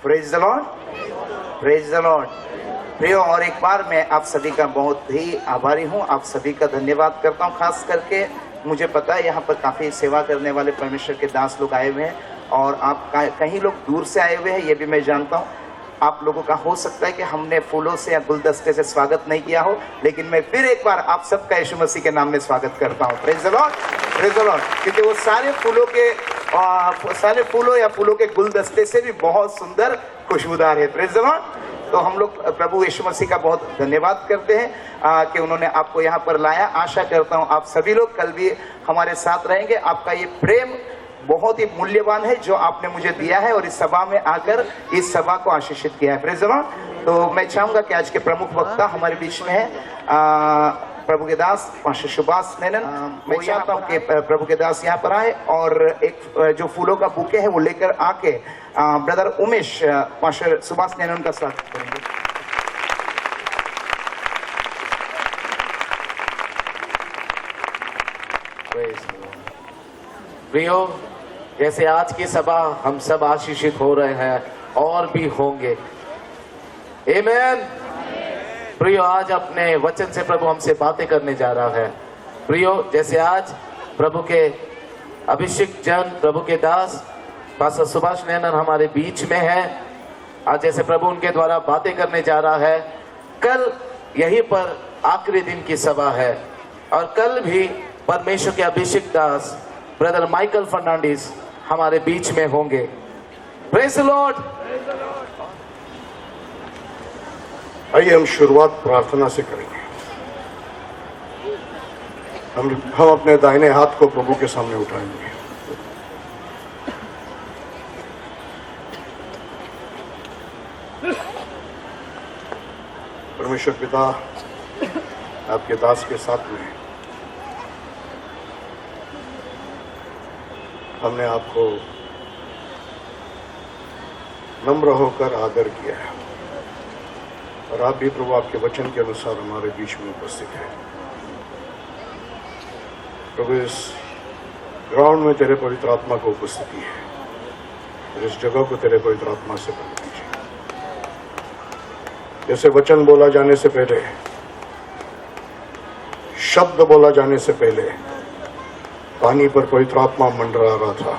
Praise the Lord, praise the Lord. प्रियो, और एक बार मैं आप सभी का बहुत ही आभारी हूँ, आप सभी का धन्यवाद करता हूँ। खास करके मुझे पता है यहाँ पर काफ़ी सेवा करने वाले परमेश्वर के दास लोग आए हुए हैं, और आप कहीं लोग दूर से आए हुए हैं, ये भी मैं जानता हूँ। आप लोगों का हो सकता है कि हमने फूलों से या गुलदस्ते से स्वागत नहीं किया हो, लेकिन मैं फिर एक बार आप सबका यीशु मसीह के नाम में स्वागत करता हूँ। Praise the Lord, praise the Lord. क्योंकि वो सारे फूलों या फूलों के गुलदस्ते से भी बहुत सुंदर खुशबूदार है। Praise the Lord. तो हम लोग प्रभु यीशु मसीह का बहुत धन्यवाद करते हैं कि उन्होंने आपको यहाँ पर लाया। आशा करता हूँ आप सभी लोग कल भी हमारे साथ रहेंगे। आपका ये प्रेम बहुत ही मूल्यवान है जो आपने मुझे दिया है, और इस सभा में आकर इस सभा को आशीषित किया है। Praise the Lord. तो मैं चाहूंगा कि आज के प्रमुख वक्ता हमारे बीच में है प्रभु के दास पास्टर सुभाष नैनन। मैं चाहता हूँ कि प्रभु के दास यहाँ पर आए और एक जो फूलों का बुके है वो लेकर आके ब्रदर उमेश पास्टर सुभाष नैनन का स्वागत करेंगे। प्रियो, जैसे आज की सभा हम सब आशीषित हो रहे हैं और भी होंगे। आमीन। प्रियो, आज अपने वचन से प्रभु हमसे बातें करने जा रहा है। प्रियो, जैसे आज प्रभु के अभिषेक जन, प्रभु के दास पास्टर सुभाष नैनन हमारे बीच में है। आज जैसे प्रभु उनके द्वारा बातें करने जा रहा है, कल यहीं पर आखिरी दिन की सभा है, और कल भी परमेश्वर के अभिषेक दास ब्रदर माइकल फर्नांडिस हमारे बीच में होंगे। Praise the Lord. आइए हम शुरुआत प्रार्थना से करेंगे। हम अपने दाहिने हाथ को प्रभु के सामने उठाएंगे। परमेश्वर पिता, आपके दास के साथ में हमने आपको नम्र होकर आदर किया है, और आप भी प्रभु आपके वचन के अनुसार हमारे बीच में उपस्थित है। प्रभु, इस ग्राउंड में तेरे पवित्र आत्मा को उपस्थिति है, और इस जगह को तेरे पवित्र आत्मा से भर दीजिए। जैसे वचन बोला जाने से पहले, शब्द बोला जाने से पहले पानी पर पवित्र आत्मा मंडरा रहा था,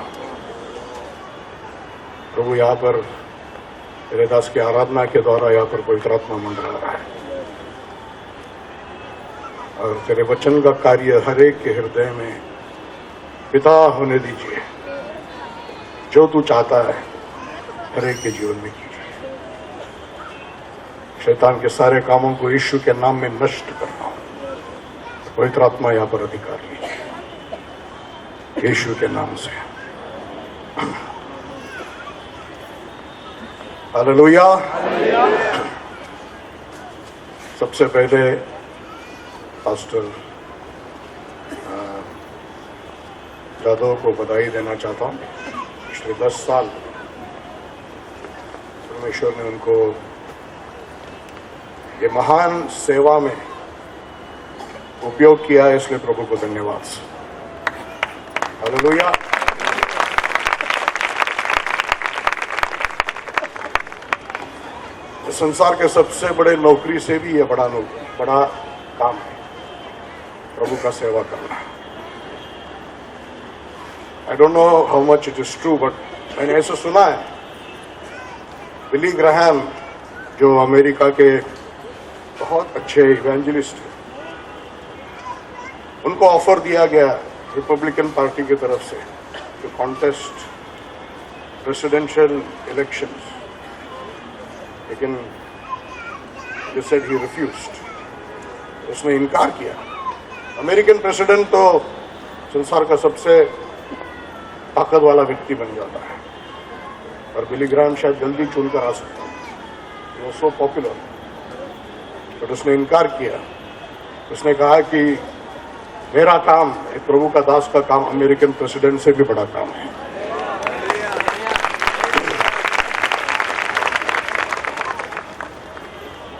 प्रभु यहाँ पर तेरे दास की आराधना के द्वारा यहाँ पर पवित्र आत्मा मंडरा रहा है, और तेरे वचन का कार्य हर एक के हृदय में पिता होने दीजिए। जो तू चाहता है हर एक के जीवन में कीजिए। शैतान के सारे कामों को यीशु के नाम में नष्ट करना हो, पवित्र आत्मा यहाँ पर अधिकार लीजिए यीशु के नाम से। हालेलुया। सबसे पहले पास्टर जादव को बधाई देना चाहता हूँ। पिछले 10 साल परमेश्वर ने उनको ये महान सेवा में उपयोग किया है, इसलिए प्रभु को धन्यवाद। हालेलुया। संसार के सबसे बड़े नौकरी से भी यह बड़ा काम है, प्रभु का सेवा करना। I don't know how much it is true, but मैंने ऐसा सुना है, बिली ग्राहम जो अमेरिका के बहुत अच्छे इवेंजलिस्ट हैं, उनको ऑफर दिया गया रिपब्लिकन पार्टी की तरफ से टू कॉन्टेस्ट प्रेसिडेंशियल इलेक्शंस, लेकिन he said he refused. उसने इनकार किया। अमेरिकन प्रेसिडेंट तो संसार का सबसे ताकत वाला व्यक्ति बन जाता है, और बिली ग्राहम शायद जल्दी चुनकर आ सकता है, वो सो पॉपुलर, बट उसने इनकार किया। उसने कहा कि मेरा काम, एक प्रभु का दास का काम अमेरिकन प्रेसिडेंट से भी बड़ा काम है।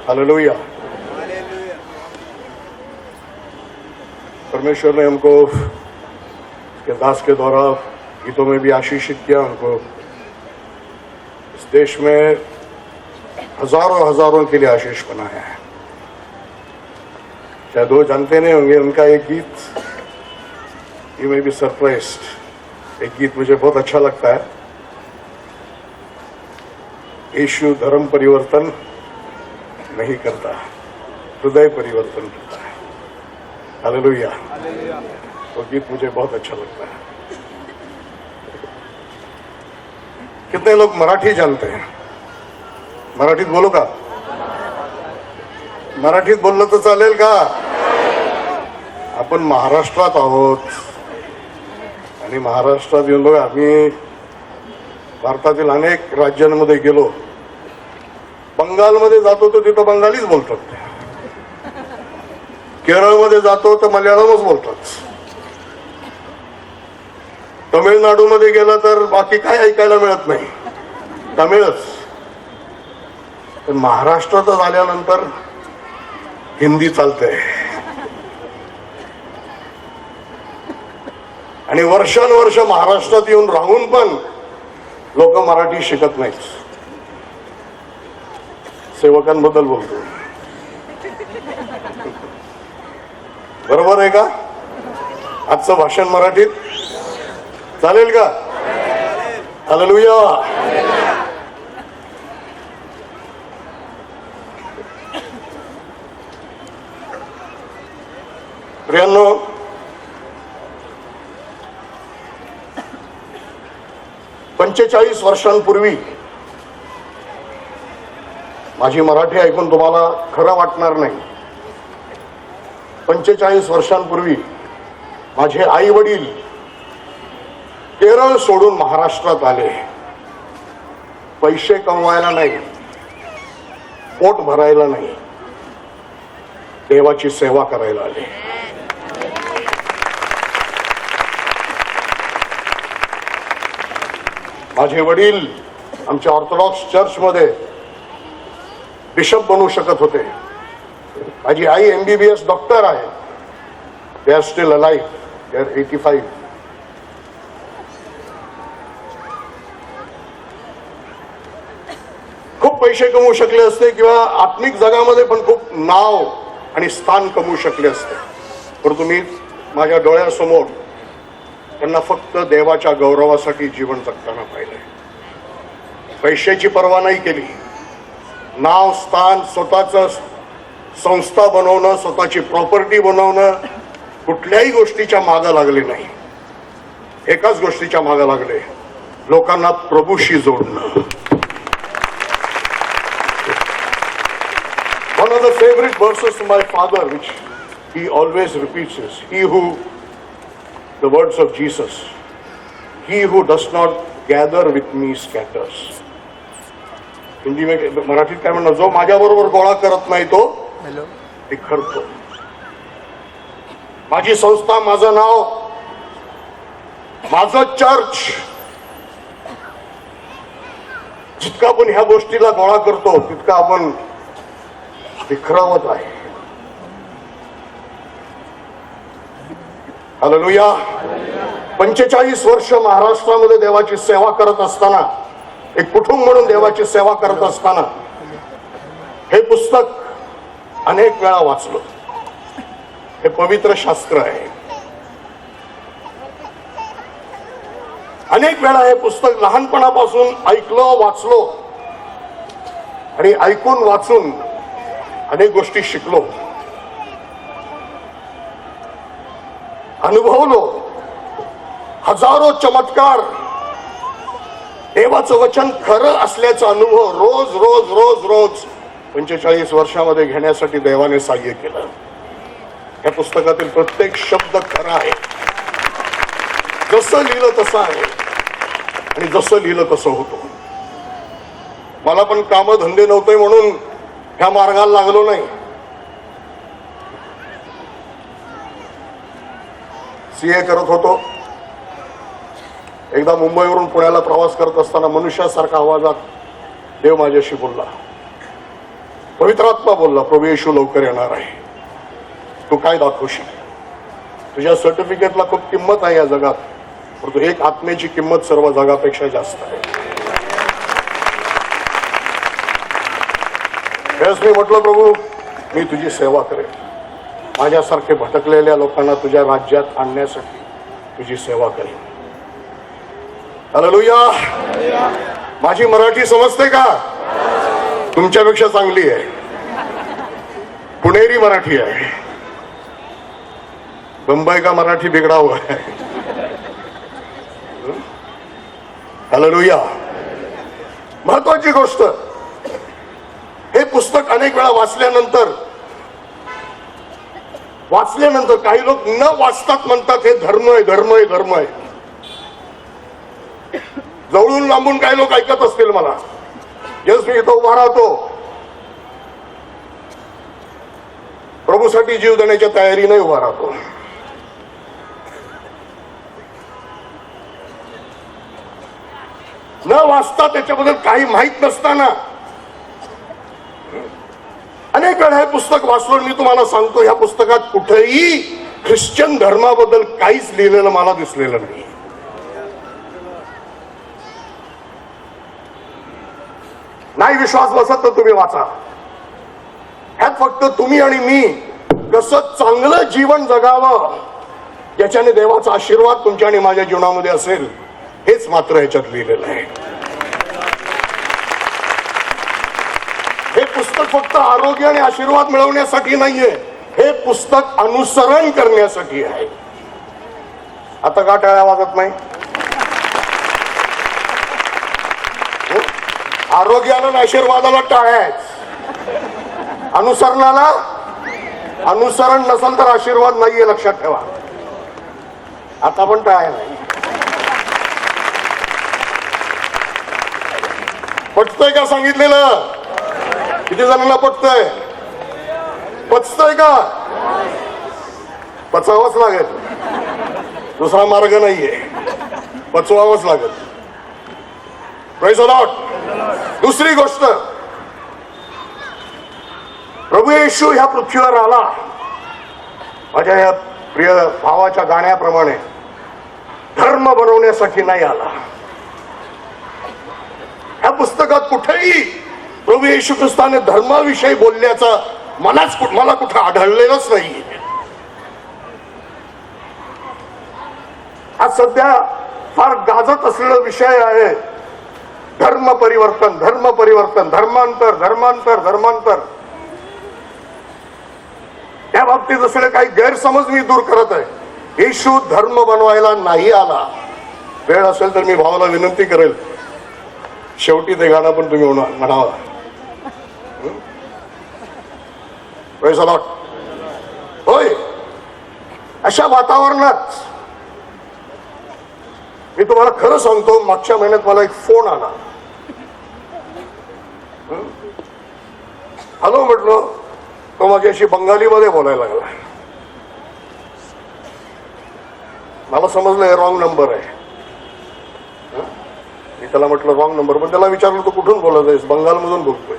हालेलुया। परमेश्वर ने हमको के दास के द्वारा गीतों में भी आशीषित किया, उनको इस देश में हजारों हजारों के लिए आशीष बनाया है। शायद वो जानते नहीं होंगे, उनका एक गीत, यू मे बी सरप्राइज्ड, एक गीत मुझे बहुत अच्छा लगता है। यीशु धर्म परिवर्तन नहीं करता, हृदय परिवर्तन करता है। हालेलुया। वो गीत मुझे बहुत अच्छा लगता है। कितने लोग मराठी जानते हैं? मराठीत बोलू का? मराठीत बोललं तर चालेल का? आपण महाराष्ट्रात आहोत आणि महाराष्ट्रात येऊन बघा, आम्ही भारतातील अनेक राज्यांमध्ये गेलो, बंगालमध्ये जातो तर तिथं बंगालीच बोलतात, केरळमध्ये जातो तर मल्याळमच बोलतात, तमिळनाडूमध्ये गेला तर बाकी काय ऐकायला मिळत नाही, तमिळच. पण महाराष्ट्रात आल्यानंतर हिंदी चालतंय आणि वर्षानुवर्ष महाराष्ट्रात येऊन राहून पण लोक मराठी शिकत नाहीत. सेवकांबद्दल बोलतो, बरोबर आहे का? आजचं भाषण मराठीत चालेल का? हालेलुया. प्रियांनो, पंचेचाळीस वर्षांपूर्वी, माझी मराठी ऐकून तुम्हाला खरं वाटणार नाही, 45 वर्षांपूर्वी माझे आई वडील केरळ सोडून महाराष्ट्रात आले. पैसे कमवायला नाही, पोट भरायला नाही, देवाची सेवा करायला आले. माझे वडील आमच्या ऑर्थोडॉक्स चर्चमध्ये बिशप बनू शकत होते. माझी आई MBBS डॉक्टर आहे. They are still alive, they are 85. खूप पैसे कमवू शकले असते किंवा आत्मिक जगामध्ये पण खूप नाव आणि स्थान कमवू शकले असते, परंतु मी माझ्या डोळ्यासमोर त्यांना फक्त देवाच्या गौरवासाठी जीवन जगताना पाहिले. पैशाची पर्वा नाही केली. नाव, स्थान, स्वतःच संस्था बनवणं, स्वतःची प्रॉपर्टी बनवणं, कुठल्याही गोष्टीच्या मागे लागले नाही. एकाच गोष्टीच्या मागे लागले, लोकांना प्रभूशी जोडणं. One of the favorite verses of my father, which he always repeats, is he who, the words of Jesus, he who does not gather with me scatters. Hindi में, मराठीत काय म्हणणार, जो माझ्याबरोबर गोळा करत नाही तो बिखरतो. माझी संस्था, माझं नाव, माझं चर्च, जितका आपण ह्या गोष्टीला गोळा करतो तितका आपण बिखरावत आहे. हालेलुया. 45 वर्ष महाराष्ट्रामध्ये देवाची सेवा करत असताना, एक कुटुंब म्हणून देवाची सेवा करत असताना, हे पुस्तक अनेक वेळा वाचलं. हे पवित्र शास्त्र आहे. अनेक वेळा हे पुस्तक लहानपणापासून ऐकलो, वाचलो आणि ऐकून वाचून अनेक गोष्टी शिकलो, अनुभवलो. हजारो चमत्कार, देवाचं वचन खरं असल्याचा अनुभव रोज रोज रोज रोज 45 वर्षामध्ये घेण्यासाठी देवाने सहाय्य केलं. या पुस्तकातील प्रत्येक शब्द खरा आहे. जसं लिहिलं तसं आहे आणि जसं लिहिलं तसं होतं. मला पण कामधंदे नव्हते म्हणून ह्या मार्गाला लागलो नाही. CA करत होतो. एकदा मुंबईवरून पुण्याला प्रवास करत असताना मनुष्यासारखा आवाजात देव माझ्याशी बोलला. पवित्र आत्मा बोलला, प्रभू येशू लवकर येणार आहे, तू काय दाखवशील? तुझ्या सर्टिफिकेटला खूप किंमत आहे या जगात, परंतु एक आत्म्याची किंमत सर्व जगापेक्षा जास्त आहे. त्यावेळेस मी म्हटलं प्रभू मी तुझी सेवा करेन, माझ्यासारखे भटकलेल्या लोकांना तुझ्या राज्यात आणण्यासाठी तुझी सेवा करेन. हालेलुया. माझी मराठी समजते का? तुमच्यापेक्षा चांगली आहे. पुणेरी मराठी आहे. बंबई का मराठी बिगड़ा हुआ है. हालेलुया. महत्वाची गोष्ट, हे पुस्तक अनेक वेळा वाचल्यानंतर काही लोक न वाचतात म्हणतात हे धर्म आहे, धर्म आहे, धर्म आहे. जवळून लांबून काही लोक ऐकत असतील मला. जस मी इथं उभा राहतो, प्रभूसाठी जीव देण्याच्या तयारीने उभा राहतो. न वाचता त्याच्याबद्दल काही माहित नसताना अनेक वेळा हे पुस्तक वाचलो. मी तुम्हाला सांगतो, ह्या पुस्तकात कुठेही ख्रिश्चन धर्माबद्दल काहीच लिहिलेलं मला दिसलेलं नाही. नाही विश्वास बसत तर तुम्ही वाचा. ह्यात फक्त तुम्ही आणि मी कसं चांगलं जीवन जगावं, याच्याने देवाचा आशीर्वाद तुमच्या आणि माझ्या जीवनामध्ये असेल, हेच मात्र ह्याच्यात लिहिलेलं आहे. हे पुस्तक फक्त आरोग्य आणि आशीर्वाद मिळवण्यासाठी नाहीये, हे पुस्तक अनुसरण करण्यासाठी आहे. आता का टाळ्या वाजत नाही? आरोग्याला आणि आशीर्वादाला टाळ्याच, अनुसरण नसेल तर आशीर्वाद नाहीये, लक्षात ठेवा. आता पण टाळ्या नाही. पटतंय का सांगितलेलं? किती जणांना पटतंय? पचतंय का? पचावंच लागेल, दुसरा मार्ग नाहीये, पचवावंच लागेल. Praise the Lord. दुसरी गोष्ट, प्रभू येशू ह्या पृथ्वीवर आला, माझ्या या प्रिय भावाच्या गाण्याप्रमाणे धर्म बनवण्यासाठी नाही आला. ह्या पुस्तकात कुठेही प्रभू येशू ख्रिस्ताने धर्माविषयी बोलल्याचा मला कुठं आढळलेलंच नाही. आज सध्या फार गाजत असलेला विषय आहे धर्म परिवर्तन, धर्म परिवर्तन, धर्मांतर, धर्मांतर, धर्मांतर. त्या बाबतीत असलेले काही गैरसमज मी दूर करत आहे. येशू धर्म बनवायला नाही आला. वेळ असेल तर मी भावाला विनंती करेल, शेवटी ते गाणं पण तुम्ही म्हणावा. Praise the Lord. होय, अशा वातावरणात मी तुम्हाला खरं सांगतो, मागच्या महिन्यात मला एक फोन आला. हॅलो म्हटलं, तो माझ्याशी बंगालीमध्ये बोलायला लागला. मला समजलं हे रॉंग नंबर आहे. मी त्याला म्हटलं रॉंग नंबर, पण त्याला विचारलं तू कुठून बोलत आहेस? बंगालमधून बोलतोय.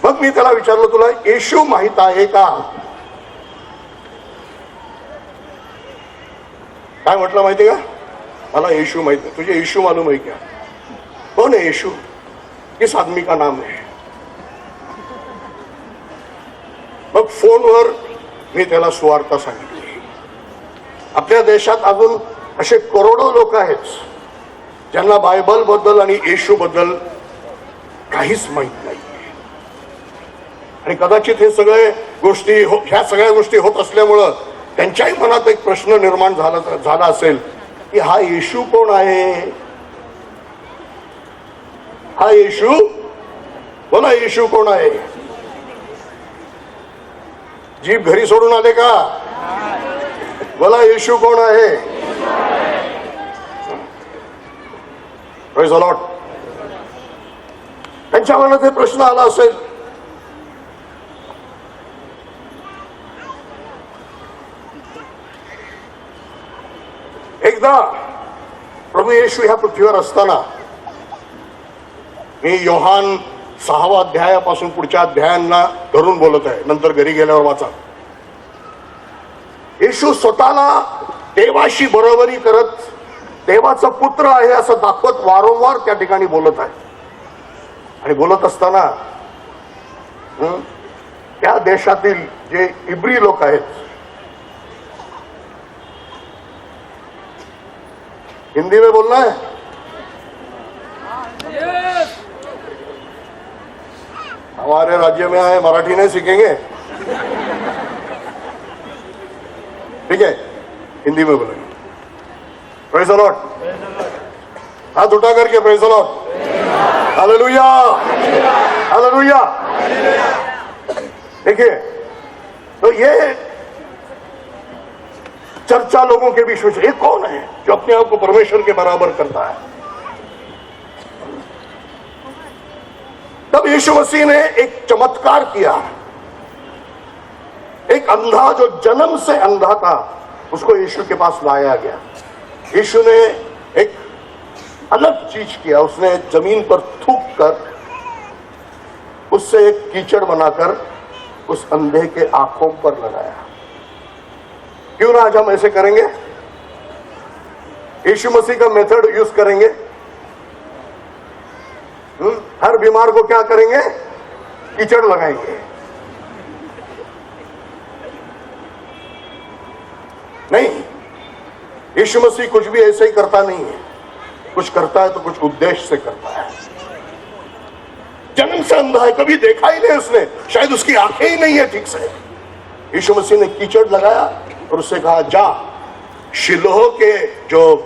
मग मी त्याला विचारलं तुला येशू माहित आहे का? काय म्हटलं माहिती का? मला येशू माहित आहे. तुझे येशू मालूम आहे क्या? कौन है येशू? किस आदमी का नाम है? मग फोनवर मी त्याला सुवार्ता सांगितली. आपल्या देशात अजून असे करोडो लोक आहेत ज्यांना बायबल बद्दल आणि येशू बद्दल काहीच माहित नाही. आणि कदाचित हे सगळे गोष्टी ह्या सगळ्या गोष्टी होत असल्यामुळं त्यांच्याही मनात एक प्रश्न निर्माण झाला असेल की हा येशू कोण आहे? हा येशू, बोला येशू कोण आहे? जीभ घरी सोडून आले का? बोला येशू कोण आहे? Praise the Lord. त्यांच्या मनात हे प्रश्न आला असेल. एकदा प्रभू येशू ह्या पृथ्वीवर असताना, मी योहान 6व्या अध्यायापासून पुढच्या अध्यायांना धरून बोलत आहे, नंतर घरी गेल्यावर वाचा. येशू स्वतःला देवाशी बरोबरी करत देवाचा पुत्र आहे असं दाखवत वारंवार त्या ठिकाणी बोलत आहे. आणि बोलत असताना त्या देशातील जे इब्री लोक आहेत, हिंदी में बोलना है, हमारे राज्य में आए मराठी नहीं सीखेंगे, ठीक है, हिंदी में बोलेंगे। प्रेज़ द लॉर्ड, हाथ उठा करके praise the Lord, hallelujah, hallelujah. देखिए, तो ये चर्चा लोगों के बीच में, ये कौन है जो अपने आप को परमेश्वर के बराबर करता है? तब यीशु मसीह ने एक चमत्कार किया। एक अंधा जो जन्म से अंधा था, उसको यीशु के पास लाया गया। यीशु ने एक अलग चीज किया, उसने जमीन पर थूक कर उससे एक कीचड़ बनाकर उस अंधे के आंखों पर लगाया। क्यों ना आज हम ऐसे करेंगे, यीशु मसीह का मेथड यूज करेंगे। हर बीमार को क्या करेंगे? कीचड़ लगाएंगे। नहीं, यीशु मसीह कुछ भी ऐसे ही करता नहीं है। कुछ करता है तो कुछ उद्देश्य से करता है। जन्म से अंधा है, कभी देखा ही नहीं उसने, शायद उसकी आंखें ही नहीं है ठीक से। यीशु मसीह ने कीचड़ लगाया और उससे कहा, जा शिलोह के जो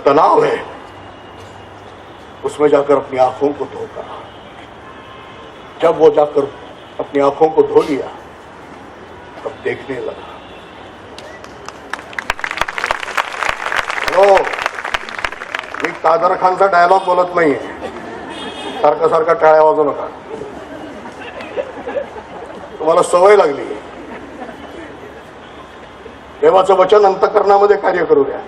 तालाब है उसमें जाकर अपनी आंखों को धोकर। जब वो जाकर अपनी आंखों को धो लिया तब देखने लगा। मी कादर खानचा डायलॉग बोलत नाहीये, सारखा सारखा टाळ्या वाजवू नका, तुम्हाला सवय लागली। देवाचं वचन अंतःकरणामध्ये कार्य करू द्या।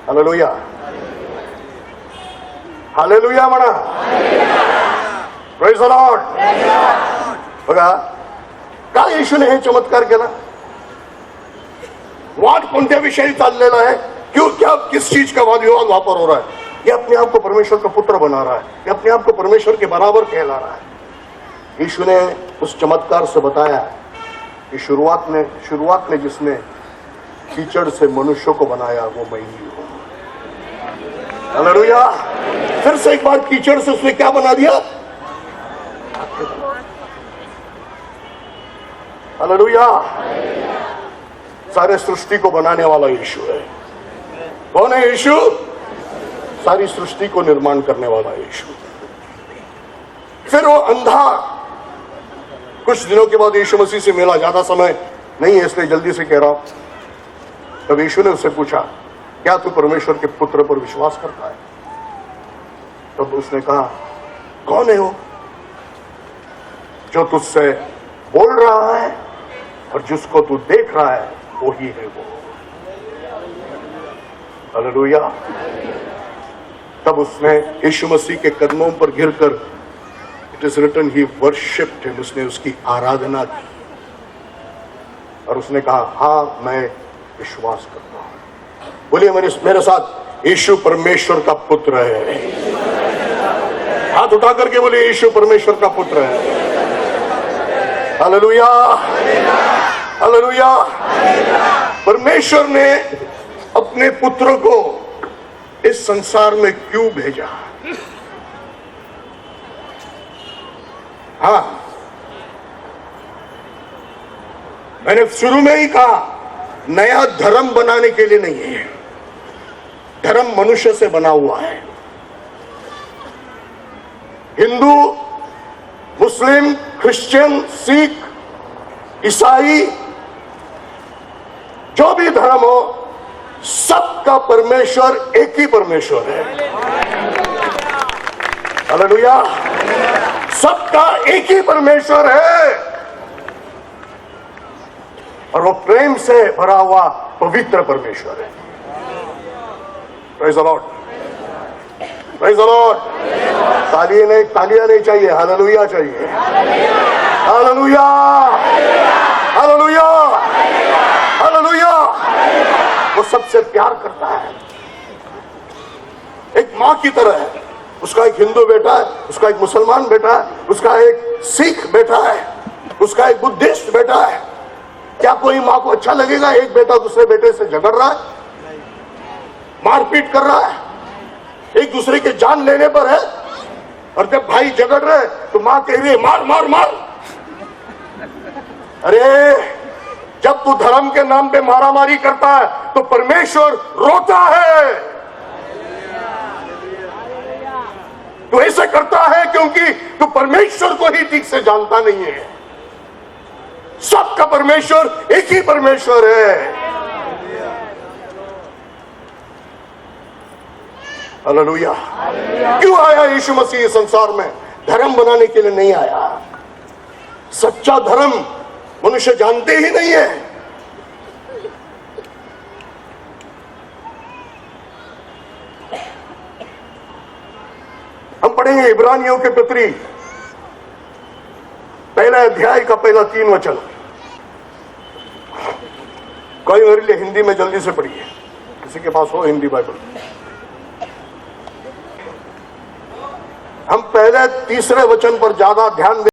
हालेलुया, हालेलुया म्हणा, प्रेज द लॉर्ड। बघा का येशूने हे चमत्कार केला? वाद कोणत्या विषयी चाललेला है? क्यों, क्या, किस चीज का वाद विवाद वहां पर हो रहा है? ये अपने आप को परमेश्वर का पुत्र बना रहा है, ये अपने आप को परमेश्वर के बराबर कहला रहा है। यीशु ने उस चमत्कार से बताया कि शुरुआत में जिसने कीचड़ से मनुष्य को बनाया वो मैं ही हूं। हालेलुया। फिर से एक बार कीचड़ से उसने क्या बना दिया? हालेलुया। सारे सृष्टि को बनाने वाला यीशु है। कौन है यीशु? सारी सृष्टि को निर्माण करने वाला यीशु। फिर वो अंधा कुछ दिनों के बाद यीशु मसीह से मिला, ज्यादा समय नहीं है इसलिए जल्दी से कह रहा हूं। तब यीशु ने उससे पूछा, क्या तू परमेश्वर के पुत्र पर विश्वास करता है? तब उसने कहा, कौन है वो जो तुझसे बोल रहा है और जिसको तू देख रहा है वो ही है वो। हालेलुया। तब उसने यीशु मसीह के कदमों पर गिरकर, it is written, he worshipped him, उसने उसकी आराधना की और उसने कहा, हाँ मैं विश्वास करता हूं। बोलिए मेरे साथ, यीशु परमेश्वर का पुत्र है। हाथ उठा करके बोलिए, यीशु परमेश्वर का पुत्र है। Hallelujah, hallelujah. परमेश्वर ने अपने पुत्र को इस संसार में क्यों भेजा? हाँ, मैंने शुरू में ही कहा, नया धर्म बनाने के लिए नहीं है। धर्म मनुष्य से बना हुआ है। हिंदू, मुस्लिम, क्रिश्चियन, सिख, ईसाई, जो भी धर्म हो, सबका परमेश्वर एक ही परमेश्वर है। हालेलुया। सबका एक ही परमेश्वर है और वो प्रेम से भरा हुआ पवित्र परमेश्वर है। Praise the Lord, praise the Lord. तालियां नहीं चाहिए, हालेलुया चाहिए। Hallelujah, hallelujah, hallelujah. वो सबसे प्यार करता है, एक मां की तरह है। उसका एक हिंदू बेटा है, उसका एक मुसलमान बेटा है, उसका एक सिख बेटा है, उसका एक बुद्धिस्ट बेटा है। क्या कोई माँ को अच्छा लगेगा एक बेटा दूसरे बेटे से झगड़ रहा है, मारपीट कर रहा है, एक दूसरे की जान लेने पर है? और जब भाई झगड़ रहे तो माँ कह रही है मार मार मार। अरे जब तू धर्म के नाम पे मारामारी करता है तो परमेश्वर रोता है। तू ऐसे करता है क्योंकि तू परमेश्वर को ही ठीक से जानता नहीं है। सबका परमेश्वर एक ही परमेश्वर है। हालेलुया। क्यों आया यीशु मसीह संसार में? धर्म बनाने के लिए नहीं आया। सच्चा धर्म मनुष्य जानते ही नहीं है। हम पढ़ेंगे इब्रानियों के पत्री पहला अध्याय का पहला 3 वचन। कोई मेरे लिए हिंदी में जल्दी से पढ़िए, किसी के पास हो हिंदी बाइबल। हम पहले तीसरे वचन पर ज्यादा ध्यान दें।